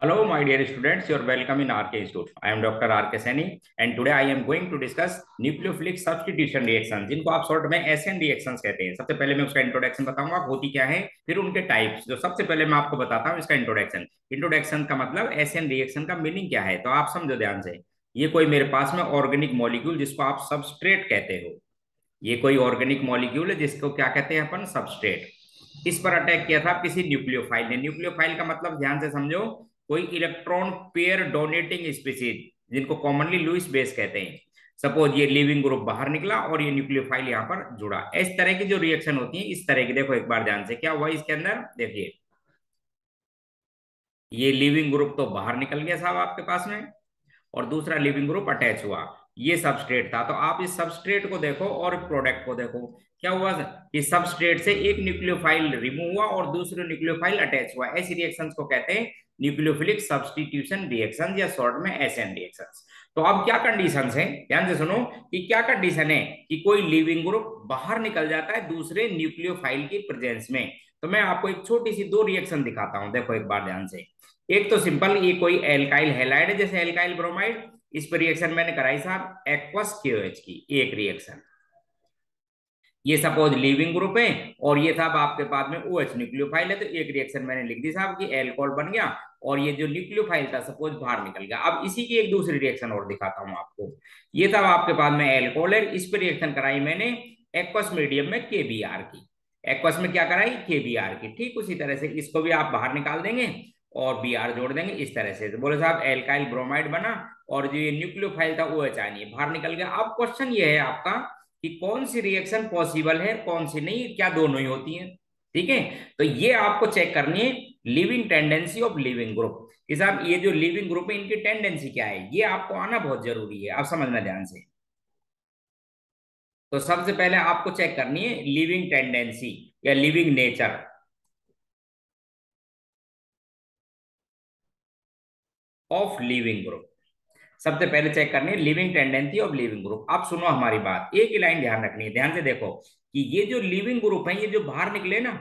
Hello, my dear students. You're welcome in RK Institute. I am Dr. RK Saini, and today I am going to discuss nucleophilic substitution reactions, जिनको आप short में SN reactions कहते हैं। सबसे पहले मैं उसका इंट्रोडक्शन बताऊंगा, होती क्या है, फिर उनके टाइप्स। जो सबसे पहले मैं आपको बताता हूँ इसका इंट्रोडक्शन। इंट्रोडक्शन का मतलब एसएन रिएक्शन का मीनिंग क्या है, तो आप समझो ध्यान से। ये कोई मेरे पास में ऑर्गेनिक मॉलिक्यूल जिसको आप सबस्ट्रेट कहते हो, ये कोई ऑर्गेनिक मॉलिक्यूल है जिसको क्या कहते हैं अपन, सबस्ट्रेट। इस पर अटैक किया था किसी न्यूक्लियोफाइल ने। न्यूक्लियोफाइल का मतलब ध्यान से समझो, कोई इलेक्ट्रॉन पेयर डोनेटिंग स्पीसीज, जिनको कॉमनली लुईस बेस कहते हैं। सपोज ये लिविंग ग्रुप बाहर निकला और ये न्यूक्लियोफाइल यहाँ पर जुड़ा। इस तरह की जो रिएक्शन होती है, इस तरह की, देखो एक बार ध्यान से, क्या हुआ इसके अंदर, देखिए ये लिविंग ग्रुप तो बाहर निकल गया साहब आपके पास में, और दूसरा लिविंग ग्रुप अटैच हुआ। ये सबस्ट्रेट था। तो आप इस सबस्ट्रेट को देखो और प्रोडक्ट को देखो, क्या हुआ कि सबस्ट्रेट से एक न्यूक्लियोफाइल रिमूव हुआ और दूसरे न्यूक्लियोफाइल अटैच हुआ। ऐसी रिएक्शंस को कहते हैं न्यूक्लियोफिलिक सब्स्टिट्यूशन रिएक्शन, या शॉर्ट में एसएन रिएक्शंस। तो अब क्या कंडीशंस हैं, ध्यान से सुनो कि क्या कंडीशन है कि कोई लिविंग ग्रुप बाहर निकल जाता है दूसरे न्यूक्लियोफाइल की प्रेजेंस में। तो मैं आपको एक छोटी सी दो रिएक्शन दिखाता हूं, देखो एक बार ध्यान से। एक तो सिंपल, ये कोई एल्काइल हैलाइड है, जैसे एल्काइल ब्रोमाइड। इस पर रिएक्शन मैंने कराई साहब एक्वस KOH की, एक रिएक्शन। ये सपोज लिविंग ग्रुप है और ये साहब आपके पास में OH न्यूक्लियोफाइल है, तो एक रिएक्शन मैंने लिख दी साहब कि एल्कोहल बन गया, और ये जो न्यूक्लियोफाइल था सपोज बाहर निकल गया। अब इसी की एक दूसरी रिएक्शन और दिखाता हूं आपको। ये साहब आपके पास में एल्कोहल है, इस पर रिएक्शन कराई मैंने एक्वस मीडियम में KBr की। एक्वस में क्या कराई, KBr की। ठीक उसी तरह से इसको भी आप बाहर निकाल देंगे और Br जोड़ देंगे इस तरह से। तो बोले साहब एल्काइल ब्रोमाइड बना, और जो ये न्यूक्लियोफाइल था OH आयन बाहर निकल गया। अब क्वेश्चन ये है आपका कि कौन सी रिएक्शन पॉसिबल है, कौन सी नहीं, क्या दोनों ही होती हैं। ठीक है, तो ये आपको चेक करनी है living tendency of leaving group, कि साहब ये जो लिविंग ग्रुप है इनकी टेंडेंसी क्या है, ये आपको आना बहुत जरूरी है। आप समझना ध्यान से। तो सबसे पहले आपको चेक करनी है लिविंग टेंडेंसी या living nature of leaving group. सबसे पहले चेक करनी है living tendency of leaving group. अब सुनो हमारी बात, एक ही लाइन ध्यान रखनी है, ध्यान से देखो कि ये जो लिविंग ग्रुप है, ये जो बाहर निकले ना,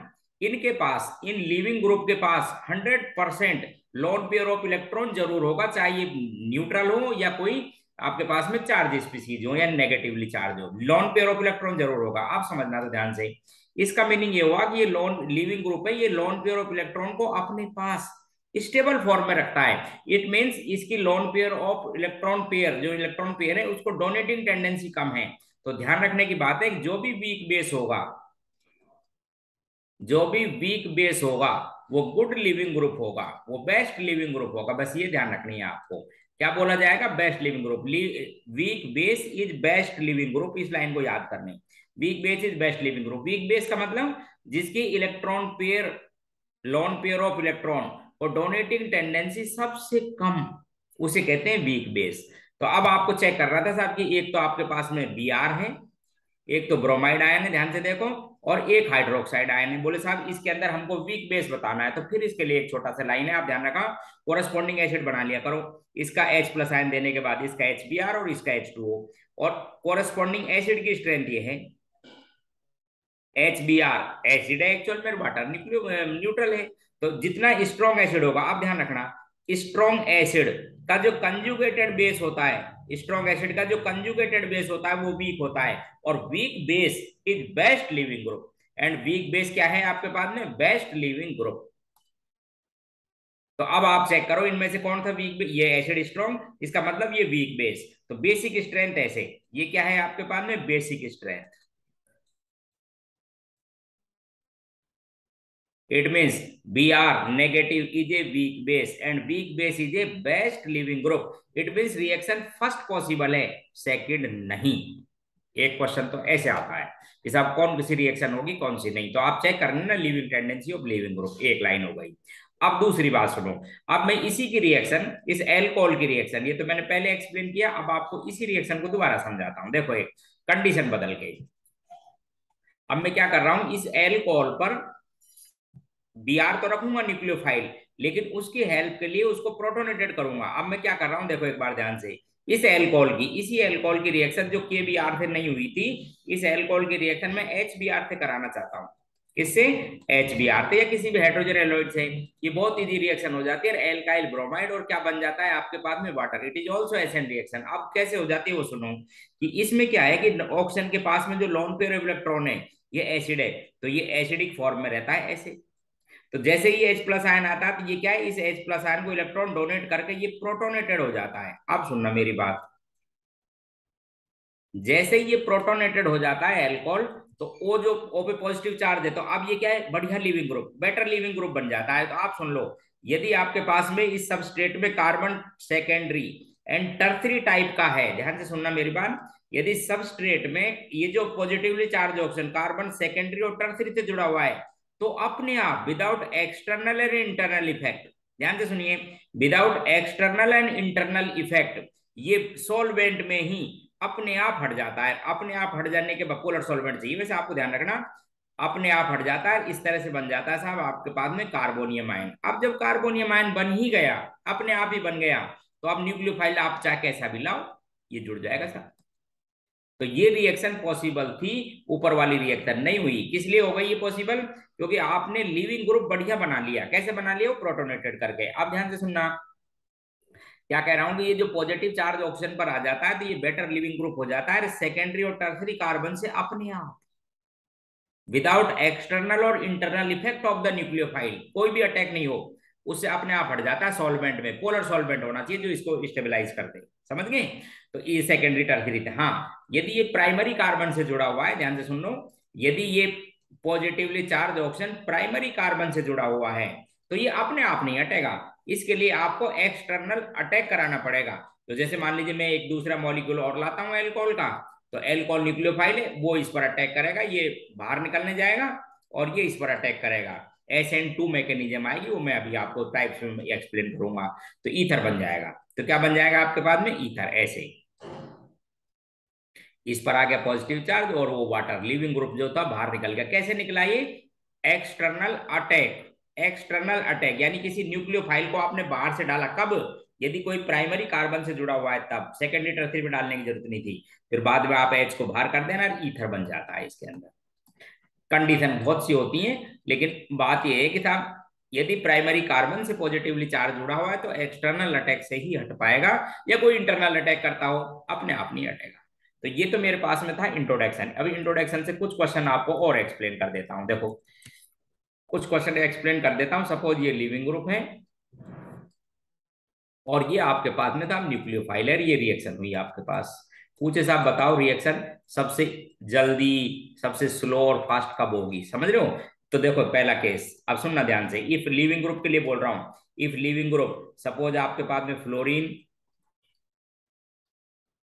इनके पास, इन लिविंग ग्रुप के पास 100% लोन पेयर ऑफ इलेक्ट्रॉन जरूर होगा, चाहे ये न्यूट्रल हो या कोई आपके पास में चार्ज स्पीसीज हो या नेगेटिवली चार्ज हो, लोन पेयर ऑफ इलेक्ट्रॉन जरूर होगा। आप समझना तो ध्यान से। इसका मीनिंग ये हुआ कि ये लोन लिविंग ग्रुप है, ये लोन पेयर ऑफ इलेक्ट्रॉन को अपने पास स्टेबल फॉर्म में रखता है। इट मींस इसकी lone pair of electron pair, जो इलेक्ट्रॉन पेयर है उसको डोनेटिंग टेंडेंसी कम है। तो ध्यान रखने की बात है कि जो भी वीक बेस होगा, जो भी वीक बेस होगा वो गुड लिविंग ग्रुप होगा, वो बेस्ट लिविंग ग्रुप होगा। बस ये ध्यान रखनी है आपको। क्या बोला जाएगा, best leaving group. Week base is best leaving group, इस लाइन को याद करने। Week base is best leaving group. Weak base का मतलब जिसकी electron pair, lone pair of electron और डोनेटिंग टेंडेंसी सबसे कम, उसे कहते हैं वीक बेस। तो अब आपको चेक कर रहा था साहब कि एक तो आपके पास में Br है, एक तो ब्रोमाइड आयन है, ध्यान से देखो, और एक हाइड्रोक्साइड आयन है। बोले साहब इसके अंदर हमको वीक बेस बताना है, तो फिर इसके लिए एक छोटा सा लाइन है, आप ध्यान रखा, कोरस्पॉन्डिंग एसिड बना लिया करो। इसका H प्लस आयन देने के बाद इसका HBr और इसका H2O, और कोरस्पॉन्डिंग एसिड की स्ट्रेंथ ये है HBr, एसिड है एक्चुअल में, वाटर न्यूट्रल है। तो जितना स्ट्रॉन्ग एसिड होगा, आप ध्यान रखना, स्ट्रॉन्ग एसिड का जो कंजुगेटेड बेस होता है, स्ट्रॉन्ग एसिड का जो कंजुगेटेड बेस होता है वो वीक होता है, और week base is best leaving group. And weak base क्या है आपके पास में, बेस्ट लिविंग ग्रुप। तो अब आप चेक करो इनमें से कौन सा वीक, ये एसिड स्ट्रॉन्ग, इसका मतलब ये वीक बेस। तो बेसिक स्ट्रेंथ ऐसे, ये क्या है आपके पास में, basic strength. It means Br negative is a weak base and weak base is a best living group. It means reaction first possible है, second नहीं। एक क्वेश्चन तो ऐसे आता है कि साहब कौन सी रिएक्शन होगी, कौन सी नहीं। तो आप चेक करना ना living tendency of leaving group, एक लाइन हो गई। अब दूसरी बात सुनो। अब मैं इसी की रिएक्शन, इस एल्कोहल की रिएक्शन, ये तो मैंने पहले एक्सप्लेन किया, अब आपको इसी रिएक्शन को दोबारा समझाता हूं। देखो एक कंडीशन बदल के, अब मैं क्या कर रहा हूं, इस एल्कोहल पर Br तो रखूंगा न्यूक्लियोफाइल, लेकिन उसकी हेल्प के लिए उसको प्रोटोनेटेड करूंगा। अब मैं क्या कर रहा हूं, देखो एक बार ध्यान से, इस एल्कोहल की, इसी एल्कोहल की रिएक्शन जो KBr से नहीं हुई थी, इस एल्कोहल की रिएक्शन में HBr से कराना चाहता हूं। किससे? HBr से या किसी भी हाइड्रोजन एलॉइड से। ये बहुत इजी रिएक्शन हो जाती है, एल्काइल ब्रोमाइड, और क्या बन जाता है आपके पास में? Water. It is also acid reaction. अब कैसे हो जाती है वो सुनो, कि इसमें क्या है कि ऑक्सीजन के पास में जो लोन पेयर ऑफ इलेक्ट्रॉन है ये एसिड है, तो ये एसिडिक फॉर्म में रहता है ऐसे। तो जैसे ही H प्लस आयन आता है तो ये क्या है, इस H प्लस आयन को इलेक्ट्रॉन डोनेट करके ये प्रोटोनेटेड हो जाता है। अब सुनना मेरी बात, जैसे ही ये प्रोटोनेटेड हो जाता है एल्कोहल, तो वो जो O पे पॉजिटिव चार्ज है, तो अब ये क्या है, बढ़िया leaving group, better leaving group बन जाता है। तो आप सुन लो, यदि आपके पास में इस सबस्ट्रेट में carbon secondary and tertiary type का है, ध्यान से सुनना मेरी बात, यदि सबस्ट्रेट में ये जो positively charge oxygen carbon secondary और टर्सरी से जुड़ा हुआ है, तो अपने आप without external and internal effect, ध्यान से सुनिए, without external and internal effect, ये सॉल्वेंट में ही अपने आप हट जाता है। अपने आप हट जाने के बाद पोलर सॉल्वेंट चाहिए वैसे, आपको ध्यान रखना, अपने आप हट जाता है। इस तरह से बन जाता है साहब आपके पास में कार्बोनियम आयन। अब जब कार्बोनियम आयन बन ही गया, अपने आप ही बन गया, तो अब न्यूक्लियोफाइल आप चाहे कैसा भी लाओ, ये जुड़ जाएगा साहब। तो ये रिएक्शन पॉसिबल थी, ऊपर वाली रिएक्शन नहीं हुई। किस लिए हो गई ये पॉसिबल? क्योंकि आपने लिविंग ग्रुप बढ़िया बना लिया। कैसे बना लिया? वो प्रोटोनेटेड करके। अब ध्यान से सुनना, क्या कह रहा हूं कि ये जो पॉजिटिव चार्ज ऑक्सीजन पर आ जाता है तो ये बेटर लिविंग ग्रुप हो जाता है सेकेंडरी और टर्सरी कार्बन से अपने आप, विदाउट एक्सटर्नल और internal effect of the nucleophile. कोई भी अटैक नहीं हो, उससे अपने आप हट जाता है सॉल्वेंट में। पोलर सॉल्वेंट होना चाहिए जो इसको स्टेबलाइज कर दे। समझ गए? तो ये सेकेंडरी टर्सरी थे। हाँ, यदि ये प्राइमरी कार्बन से जुड़ा हुआ है, ध्यान से सुन लो, यदि ये positively charge oxygen primary carbon से जुड़ा हुआ है, तो ये अपने आप नहीं हटेगा। इसके लिए आपको एक्सटर्नल अटैक कराना पड़ेगा। तो जैसे मान लीजिए मैं एक दूसरा मॉलिक्यूल और लाता हूं एल्कोहल का, तो एल्कोहल न्यूक्लियोफाइल है, वो इस पर अटैक करेगा, ये बाहर निकलने जाएगा, और ये इस पर अटैक करेगा। SN2 मैकेनिज्म आएगी, वो मैं अभी आपको टाइप्स में एक्सप्लेन करूंगा। तो ईथर बन जाएगा। तो क्या बन जाएगा आपके पास में? ईथर। ऐसे इस पर आ गया पॉजिटिव चार्ज, और वो वाटर लिविंग ग्रुप जो था बाहर निकल गया। कैसे निकला ये? External attack. एक्सटर्नल अटैक यानी किसी न्यूक्लियोफाइल को आपने बाहर से डाला। कब? यदि कोई प्राइमरी कार्बन से जुड़ा हुआ है तब। सेकेंडरी टर्सरी में डालने की जरूरत नहीं थी। फिर बाद में आप H को बाहर कर देना, ईथर बन जाता है इसके अंदर। कंडीशन बहुत सी होती है, लेकिन बात यह है कि साहब यदि प्राइमरी कार्बन से पॉजिटिवली चार्ज जुड़ा हुआ है तो एक्सटर्नल अटैक से ही हट पाएगा, या कोई इंटरनल अटैक करता हो अपने आप नहीं हटेगा। तो ये तो मेरे पास में था इंट्रोडक्शन। अभी इंट्रोडक्शन से कुछ क्वेश्चन आपको और एक्सप्लेन कर देता हूं। देखो, कुछ क्वेश्चन एक्सप्लेन कर देता हूं। सपोज ये लिविंग ग्रुप है, और ये आपके पास में था न्यूक्लियोफाइल है, ये रिएक्शन हुई आपके पास। पूछे साहब बताओ रिएक्शन सबसे जल्दी, सबसे स्लो और फास्ट कब होगी? समझ रहे हो? तो देखो पहला केस, अब सुनना ध्यान से, इफ लिविंग ग्रुप के लिए बोल रहा हूं। इफ लिविंग ग्रुप, सपोज आपके पास में फ्लोरीन,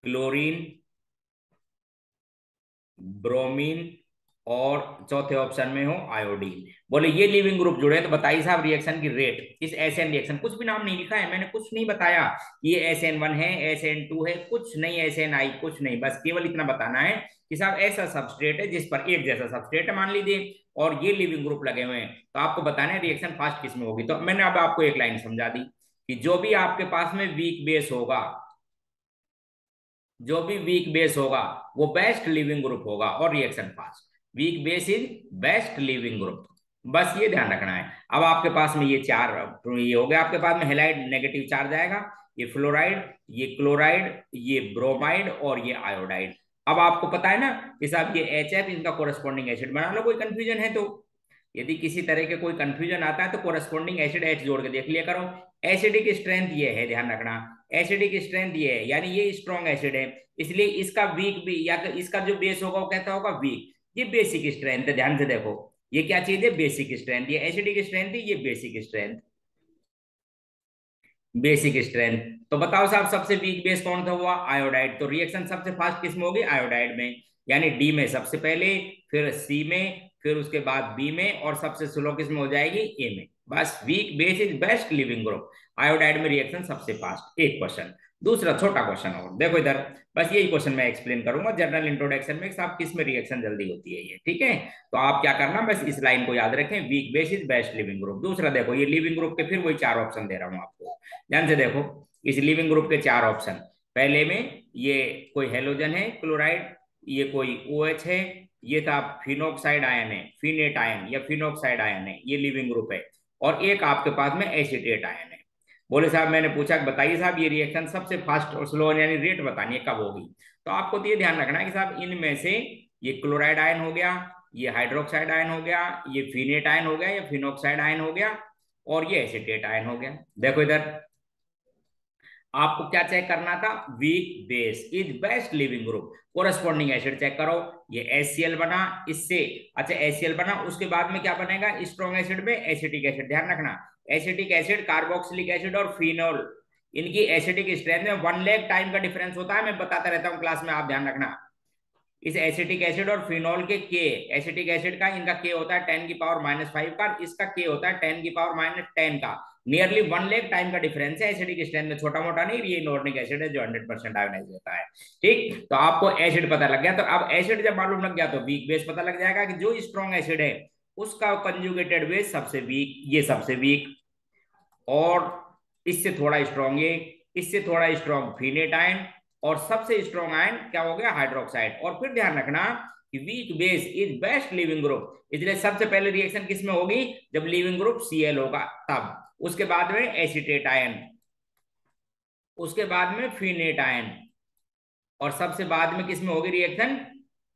क्लोरीन, ब्रोमीन, और चौथे ऑप्शन में हो आयोडीन। बोले ये लिविंग ग्रुप जुड़े, तो बताइए साहब रिएक्शन की रेट। इस SN रिएक्शन, कुछ भी नाम नहीं लिखा है मैंने, कुछ नहीं बताया ये SN1 है, SN2 है, कुछ नहीं, SNI कुछ नहीं, बस केवल इतना बताना है कि साहब ऐसा सबस्ट्रेट है जिस पर एक जैसा सबस्ट्रेट है मान लीजिए, और ये लिविंग ग्रुप लगे हुए हैं, तो आपको बताना है रिएक्शन फास्ट किस में होगी। तो मैंने अब आपको एक लाइन समझा दी कि जो भी आपके पास में वीक बेस होगा, जो भी वीक बेस होगा वो बेस्ट लिविंग ग्रुप होगा, और reaction fast. Week base is best leaving group, बस ये ध्यान रखना है। अब आपके पास में ये चार, ये हो गया आपके पास में हेलाइड नेगेटिव चार्ज आएगा, ये फ्लोराइड, ये क्लोराइड, ये ब्रोमाइड, और ये आयोडाइड। अब आपको पता है ना कि साहब ये HF, इनका कोरस्पॉन्डिंग एसिड बना लो। कोई कंफ्यूजन है तो, यदि किसी तरह के कोई कंफ्यूजन आता है तो कोरस्पॉन्डिंग एसिड H जोड़ के देख लिया करो। एसिडिक स्ट्रेंथ ये है, ध्यान रखना, एसिडिक स्ट्रेंथ ये है, यानी ये स्ट्रॉन्ग एसिड है, इसलिए इसका वीक भी, या इसका जो बेस होगा वो कहता होगा वीक। ये बेसिक स्ट्रेंथ है, ध्यान से देखो, ये क्या चीज है? Basic strength. ये एसिडिक स्ट्रेंथ है, ये बेसिक स्ट्रेंथ। Basic strength. तो बताओ साहब सबसे वीक बेस कौन सा हुआ? आयोडाइड। तो रिएक्शन सबसे फास्ट किस में होगी? आयोडाइड में, यानी डी में सबसे पहले, फिर सी में, फिर उसके बाद बी में, और सबसे स्लो किस में हो जाएगी? ए में। बस week base is best leaving group. Iodide में रिएक्शन सबसे फास्ट। एक क्वेश्चन। दूसरा छोटा क्वेश्चन और देखो इधर, बस यही क्वेश्चन मैं एक्सप्लेन करूंगा जनरल इंट्रोडक्शन में, साहब किस में रिएक्शन जल्दी होती है ये, ठीक है? तो आप क्या करना, बस इस लाइन को याद रखें, week base is best leaving group. दूसरा देखो, ये लिविंग ग्रुप के फिर वही चार ऑप्शन दे रहा हूं आपको, ध्यान से देखो। इस लिविंग ग्रुप के चार ऑप्शन, पहले में ये कोई हेलोजन है क्लोराइड, ये कोई OH है, ये था फिनोक्साइड आयन है, फिनेट आयन या फिनोक्साइड आयन है, ये लिविंग ग्रुप है। और एक आपके पास में एसीटेट आयन है। बोले साहब, मैंने पूछा बताइए साहब ये रिएक्शन सबसे फास्ट और स्लो यानी रेट बतानी है कब होगी। तो आपको तो ये ध्यान रखना है कि साहब इनमें से ये क्लोराइड आयन हो गया, ये हाइड्रोक्साइड आयन हो गया, ये फिनेट आयन हो गया, ये फिनोक्साइड आयन हो गया, और ये एसीटेट आयन हो गया। देखो इधर आपको क्या चेक करना था, weak base is best leaving group, corresponding acid check करो। ये HCl बना इससे, अच्छा HCl बना, उसके बाद में क्या बनेगा स्ट्रॉन्ग एसिड में एसिटिक एसिड। ध्यान रखना, एसिटिक एसिड, कार्बोक्सिलिक एसिड और फिनोल, इनकी एसिडिक स्ट्रेंथ में 1 लाख टाइम का डिफरेंस होता है। मैं बताता रहता हूँ क्लास में, आप ध्यान रखना। इस एसिटिक एसिड और फिनोल के एसिटिक एसिड का इनका के होता है 10⁻⁵ का, इसका के होता है 10⁻10 का। नियरली 1 लाख टाइम का डिफरेंस है एसिडिक स्ट्रेंथ में, छोटा मोटा नहीं। ये इनऑर्गेनिक एसिड है जो 100% आयोनाइज होता है। ठीक, तो आपको एसिड पता लग गया। तो अब एसिड जब मालूम लग गया तो वीक बेस पता लग जाएगा कि जो स्ट्रॉन्ग एसिड है उसका कंजुगेटेड बेस सबसे वीक, ये सबसे वीक, और इससे थोड़ा स्ट्रॉन्ग ये, इससे थोड़ा स्ट्रॉन्ग फिनेट आयन, और सबसे स्ट्रॉन्ग आयन क्या हो गया हाइड्रोक्साइड। और फिर ध्यान रखना कि week base is best leaving group, इसलिए सबसे पहले रिएक्शन किस में होगी, जब लिविंग ग्रुप Cl होगा तब, उसके बाद में एसीटेट आयन, उसके बाद में फिनेट आयन, और सबसे बाद में किस में होगी रिएक्शन,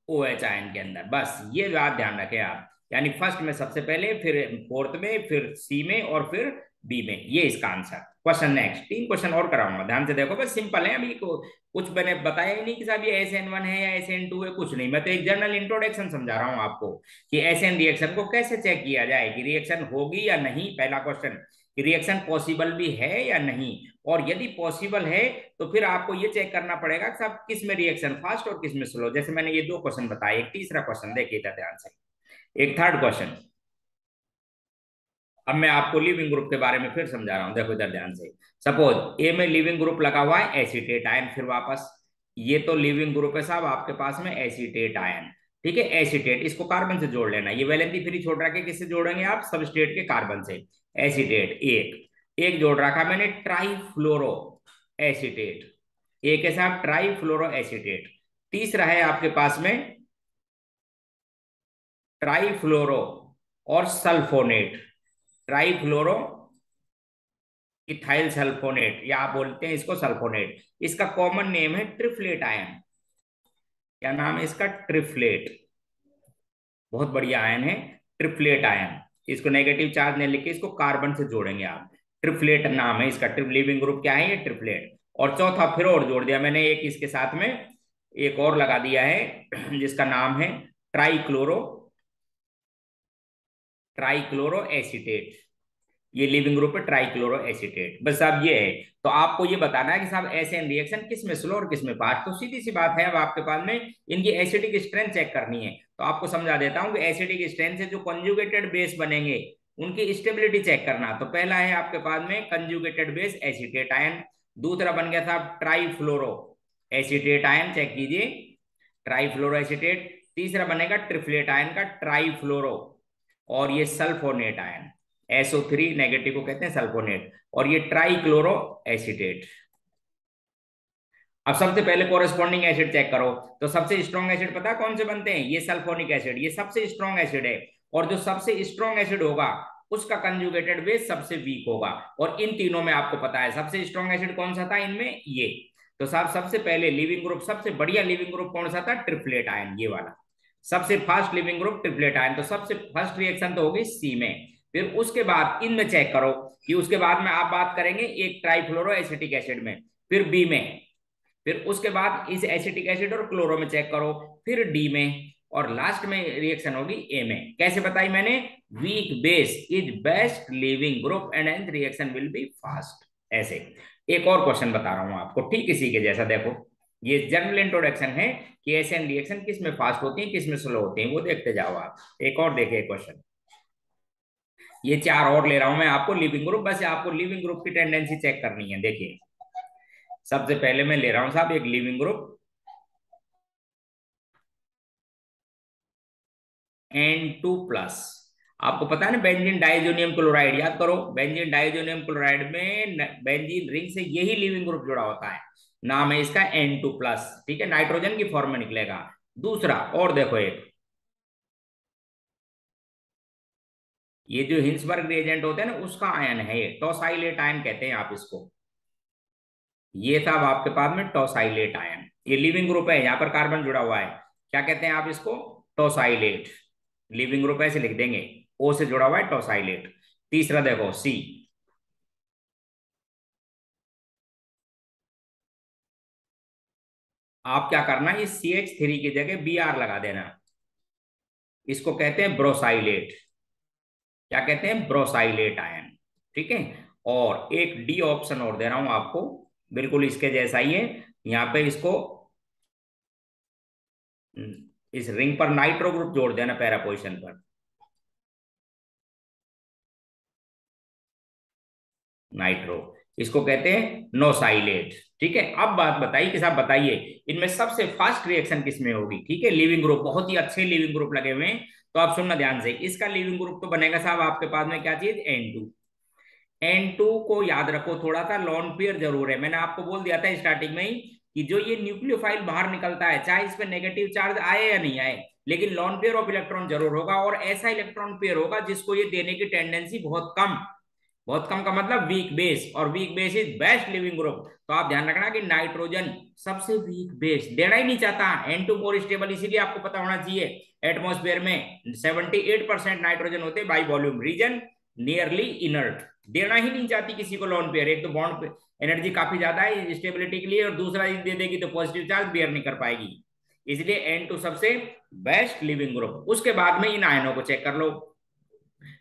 OH आयन के अंदर। बस ये बात ध्यान रखें आप, यानी फर्स्ट में सबसे पहले, फिर फोर्थ में, फिर सी में, और फिर बी में। ये इसका आंसर। क्वेश्चन नेक्स्ट, 3 क्वेश्चन और कराऊंगा, ध्यान से देखो, बस सिंपल है। अभी को कुछ मैंने बताया ही नहीं कि साहब ये SN1 है या SN2 है, कुछ नहीं। मैं तो एक जनरल इंट्रोडक्शन समझा रहा हूँ आपको कि SN रिएक्शन को कैसे चेक किया जाए, कि रिएक्शन होगी या नहीं, पहला क्वेश्चन, कि रिएक्शन पॉसिबल भी है या नहीं, और यदि पॉसिबल है तो फिर आपको ये चेक करना पड़ेगा कि साहब किस में रिएक्शन फास्ट और किस में स्लो। जैसे मैंने ये 2 क्वेश्चन बताए, एक तीसरा क्वेश्चन देखिए ध्यान से, एक थर्ड क्वेश्चन। अब मैं आपको लिविंग ग्रुप के बारे में फिर समझा रहा हूं, देखो इधर ध्यान से। सपोज ए में लिविंग ग्रुप लगा हुआ है एसीटेट आयन, फिर वापस ये तो लिविंग ग्रुप है साहब आपके पास में एसीटेट आयन। ठीक है, एसीटेट, इसको कार्बन से जोड़ लेना, ये वैलेंसी फ्री छोड़ रखा है, किससे जोड़ेंगे आप, सबस्ट्रेट के कार्बन से। एसीटेट एक, एक जोड़ रखा मैंने ट्राईफ्लोरो एसीटेट, एक है साहब ट्राईफ्लोरो एसीटेट। तीसरा है आपके पास में ट्राईफ्लोरो और सल्फोनेट, ट्राईफ्लोरो इथाइल सल्फोनेट, या आप बोलते हैं इसको सल्फोनेट। इसका कॉमन नेम है ट्रिफ्लेट आयन। क्या नाम है इसका, ट्रिफ्लेट। बहुत बढ़िया आयन है ट्रिफ्लेट आयन। इसको नेगेटिव चार्ज नहीं लिख के इसको कार्बन से जोड़ेंगे आप, ट्रिफ्लेट नाम है इसका। लिविंग ग्रुप क्या है, ये ट्रिफ्लेट। और चौथा फिर और जोड़ दिया मैंने एक, इसके साथ में एक और लगा दिया है जिसका नाम है ट्राईक्लोरो, ट्राईक्लोरो एसीटेट। ये लिविंग ग्रुप है ट्राईक्लोरो एसीटेट। बस अब ये है, तो आपको ये बताना है कि साहब एसएन रिएक्शन किस में स्लो और किस में फास्ट। तो सीधी सी बात है, अब आपके पास में इनकी एसिडिक स्ट्रेंथ चेक करनी है। तो आपको समझा देता हूं कि एसिडिक स्ट्रेंथ से जो कंजुगेटेड बेस बनेंगे उनकी स्टेबिलिटी चेक करना। तो पहला है आपके पास में कंजुगेटेड बेस एसीटेट आयन, दूसरा बन गया था ट्राईफ्लोरो एसीटेट आयन, चेक कीजिए ट्राईफ्लोरो एसीटेट। तीसरा बनेगा ट्रिफ्लेट आयन का ट्राईफ्लोरो, और ये सल्फोनेट आयन, SO3 नेगेटिव को कहते हैं सल्फोनेट, और ये ट्राईक्लोरो एसीटेट। अब सबसे पहले कोरेस्पॉन्डिंग एसिड चेक करो। तो सबसे स्ट्रॉन्ग एसिड पता है कौन से बनते हैं, ये सल्फोनिक एसिड, ये सबसे स्ट्रॉन्ग एसिड है। और जो सबसे स्ट्रॉन्ग एसिड होगा उसका कंजुगेटेड बेस सबसे वीक होगा। और इन तीनों में आपको पता है सबसे स्ट्रॉन्ग एसिड कौन सा था इनमें, ये। तो साहब सबसे पहले लिविंग ग्रुप, सबसे बढ़िया लिविंग ग्रुप कौन सा था, ट्रिप्लेट आयन, ये वाला। सबसे fast leaving group triplet ion. तो सबसे फर्स्ट रिएक्शन तो होगी सी में। फिर उसके बाद इनमें चेक करो कि उसके बाद में आप बात करेंगे एक ट्राईफ्लोरो एसिटिक एसिड में, फिर बी में, फिर उसके बाद इस एसिटिक एसिड और क्लोरो में चेक करो, फिर डी में, और लास्ट में रिएक्शन होगी ए में। कैसे बताई मैंने, week base is best leaving group and and reaction will be fast. ऐसे एक और क्वेश्चन बता रहा हूं आपको ठीक इसी के जैसा, देखो ये जनरल इंट्रोडक्शन है कि एसएन रिएक्शन किस में फास्ट होती है किस में स्लो होती है, वो देखते जाओ आप। एक और देखिए क्वेश्चन, ये 4 और ले रहा हूं मैं आपको लिविंग ग्रुप, बस आपको लिविंग ग्रुप की टेंडेंसी चेक करनी है। देखिए सबसे पहले मैं ले रहा हूं साहब एक लिविंग ग्रुप N2+। आपको पता है ना बेंजीन डाइजोनियम क्लोराइड, याद करो बेंजीन डाइजोनियम क्लोराइड में बेंजीन रिंग से यही लिविंग ग्रुप जुड़ा होता है, नाम है इसका N2+। ठीक है, नाइट्रोजन की फॉर्म में निकलेगा। दूसरा और देखो एक ये जो हिंसबर्ग रिएजेंट होते हैं ना, उसका आयन है ये, टॉसाइलेट आयन कहते हैं आप इसको। ये था अब आपके पास में टॉसाइलेट आयन, ये लिविंग ग्रुप है, यहाँ पर कार्बन जुड़ा हुआ है, क्या कहते हैं आप इसको? टॉसाइलेट। लिविंग ग्रुप ऐसे लिख देंगे, ओ से जुड़ा हुआ है टॉसाइलेट। तीसरा देखो सी, आप क्या करना, ये CH3 की जगह Br लगा देना, इसको कहते हैं ब्रोसाइलेट। क्या कहते हैं? ब्रोसाइलेट आयन। ठीक है। और एक डी ऑप्शन और दे रहा हूं आपको, बिल्कुल इसके जैसा ही है। यहाँ पे इसको इस रिंग पर नाइट्रो ग्रुप जोड़ देना पैरा पोजिशन पर, नाइट्रो, इसको कहते हैं नोसाइलेट। ठीक है। अब बात बताइए कि साहब बताइए, इनमें सबसे फास्ट रिएक्शन किसमें होगी? ठीक है, लिविंग ग्रुप, बहुत ही अच्छे लिविंग ग्रुप लगे हुए हैं, तो आप सुनना ध्यान से, इसका लिविंग ग्रुप तो बनेगा साहब आपके पास में क्या चीज? N2। N2 को याद रखो, थोड़ा सा लॉन पेयर जरूर है, मैंने आपको बोल दिया था स्टार्टिंग में ही कि जो ये न्यूक्लियोफाइल बाहर निकलता है, चाहे इस पे नेगेटिव चार्ज आए या नहीं आए, लेकिन लॉन पेयर ऑफ इलेक्ट्रॉन जरूर होगा, और ऐसा इलेक्ट्रॉन पेयर होगा जिसको ये देने की टेंडेंसी बहुत कम, बहुत कम का मतलब वीक बेस, और week base is best leaving group. तो आप ध्यान रखना कि नाइट्रोजन सबसे वीक बेस देना ही नहीं चाहता, N2 मोर स्टेबल, इसीलिए आपको पता होना चाहिए एटमॉस्फेयर में 78% नाइट्रोजन होते by volume, reason nearly inert, देना ही नहीं चाहती किसी को लोन पेयर। एक तो बॉन्ड एनर्जी काफी ज्यादा है स्टेबिलिटी के लिए, और दूसरा दे देगी तो पॉजिटिव चार्ज बेयर नहीं कर पाएगी, इसलिए N2 सबसे बेस्ट लिविंग ग्रुप। उसके बाद में इन आयनों को चेक कर लो,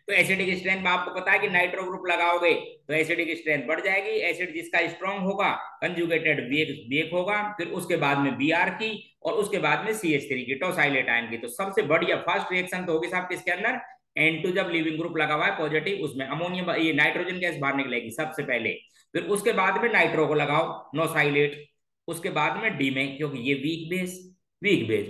तो एसिडिक स्ट्रेंथ में आपको पता है कि नाइट्रो ग्रुप लगाओगे तो एसिडिक स्ट्रेंथ बढ़ जाएगी, एसिड जिसका स्ट्रॉन्ग होगा कंजुगेटेड बेक होगा, फिर उसके बाद में Br की, और उसके बाद में CH3 की, टॉसाइलेट आयन की। तो सबसे बढ़िया फास्ट रिएक्शन तो होगी साहब किसके अंदर? N2 जब लिविंग ग्रुप लगा हुआ है पॉजिटिव, उसमें अमोनियम, ये नाइट्रोजन गैस बाहर निकलेगी सबसे पहले, फिर उसके बाद में नाइट्रो को लगाओ नोसाइलेट, उसके बाद में डी में, क्योंकि ये वीक बेस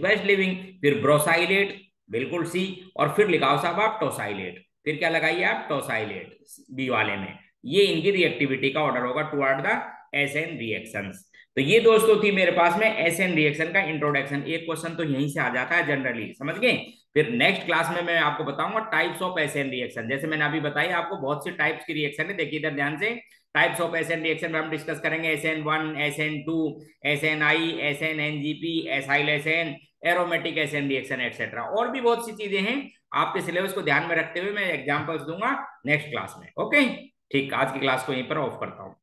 बेस्ट लिविंग, फिर ब्रोसाइलेट, बिल्कुल सी, और फिर लिखाओ साहब आप टोसाइलेट, फिर क्या लगाइए आप? टोसाइलेट बी वाले में। ये इनकी रिएक्टिविटी का ऑर्डर होगा टुवर्ड द एसएन रिएक्शंस। तो ये दोस्तों थी मेरे पास में एसएन रिएक्शन का इंट्रोडक्शन, एक क्वेश्चन तो यहीं से आ जाता है जनरली, समझ गए? फिर नेक्स्ट क्लास में मैं आपको बताऊंगा टाइप्स ऑफ एसएन रिएक्शन, जैसे मैंने अभी बताई आपको बहुत सी टाइप्स की रिएक्शन है, देखिए इधर ध्यान से, टाइप्स ऑफ एसएन रिएक्शन में हम डिस्कस करेंगे SN1, SN2, SNI, SNNGP, acyl SN, aromatic SN reaction etcetera, और भी बहुत सी चीजें हैं। आपके सिलेबस को ध्यान में रखते हुए मैं एग्जांपल्स दूंगा नेक्स्ट क्लास में। ओके, ठीक, आज की क्लास को यहीं पर ऑफ करता हूं।